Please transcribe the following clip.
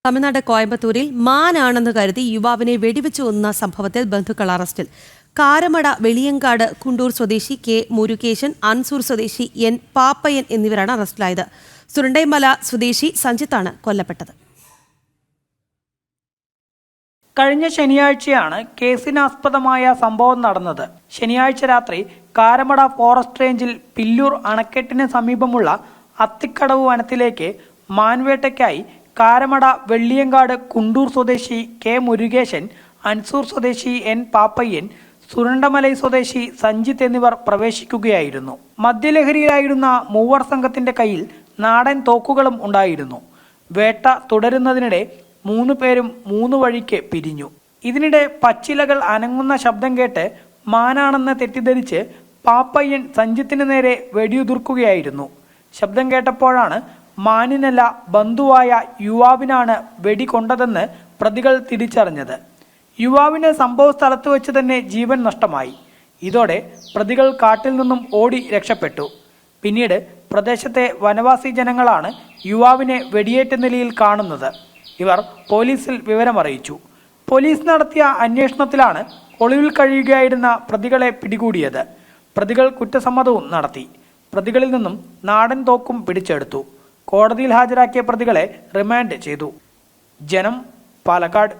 തമിഴ്നാട് കോയമ്പത്തൂരിൽ മാനാണെന്ന് കരുതി യുവാവിനെ വെടിവെച്ചു കൊന്ന സംഭവത്തിൽ ബന്ധുക്കൾ അറസ്റ്റിൽ. കാരമട വെളിയങ്കാട് കുണ്ടൂർ സ്വദേശി കെ മുരുകേശൻ, അൻസൂർ സ്വദേശി എൻ പാപ്പയ്യൻ എന്നിവരാണ് അറസ്റ്റിലായത്. സുരണ്ടൈമല സ്വദേശി സഞ്ജിത്താണ് കൊല്ലപ്പെട്ടത്. കഴിഞ്ഞ ശനിയാഴ്ചയാണ് കേസിനാസ്പദമായ സംഭവം നടന്നത്. ശനിയാഴ്ച രാത്രി കാരമട ഫോറസ്റ്റ് റേഞ്ചിൽ പില്ലൂർ അണക്കെട്ടിന് സമീപമുള്ള അത്തിക്കടവ് വനത്തിലേക്ക് മാൻവേട്ടയ്ക്കായി കാരമട വെള്ളിയങ്കാട് കുണ്ടൂർ സ്വദേശി കെ മുരുകേശൻ, അൻസൂർ സ്വദേശി എൻ പാപ്പയ്യൻ, സുരണ്ടമലൈ സ്വദേശി സഞ്ജിത്ത് എന്നിവർ പ്രവേശിക്കുകയായിരുന്നു. മദ്യലഹരിയിലായിരുന്ന മൂവർ സംഘത്തിന്റെ കയ്യിൽ നാടൻ തോക്കുകളും ഉണ്ടായിരുന്നു. വേട്ട തുടരുന്നതിനിടെ 3 പേരും 3 വഴിക്ക് പിരിഞ്ഞു. ഇതിനിടെ പച്ചിലകൾ അനങ്ങുന്ന ശബ്ദം കേട്ട് മാനാണെന്ന് തെറ്റിദ്ധരിച്ച് പാപ്പയ്യൻ സഞ്ജിത്തിന് നേരെ വെടിയുതിർക്കുകയായിരുന്നു. ശബ്ദം കേട്ടപ്പോഴാണ് മാനിനല്ല ബന്ധുവായ യുവാവിനാണ് വെടികൊണ്ടതെന്ന് പ്രതികൾ തിരിച്ചറിഞ്ഞത്. യുവാവിന് സംഭവ സ്ഥലത്ത് വെച്ച് തന്നെ ജീവൻ നഷ്ടമായി. ഇതോടെ പ്രതികൾ കാട്ടിൽ നിന്നും ഓടി രക്ഷപ്പെട്ടു. പിന്നീട് പ്രദേശത്തെ വനവാസി ജനങ്ങളാണ് യുവാവിനെ വെടിയേറ്റ നിലയിൽ കാണുന്നത്. ഇവർ പോലീസിൽ വിവരമറിയിച്ചു. പോലീസ് നടത്തിയ അന്വേഷണത്തിലാണ് ഒളിവിൽ കഴിയുകയായിരുന്ന പ്രതികളെ പിടികൂടിയത്. പ്രതികൾ കുറ്റസമ്മതവും നടത്തി. പ്രതികളിൽ നിന്നും നാടൻ തോക്കും പിടിച്ചെടുത്തു. കോടതിയിൽ ഹാജരാക്കിയ പ്രതികളെ റിമാൻഡ് ചെയ്തു. ജനം, പാലക്കാട്.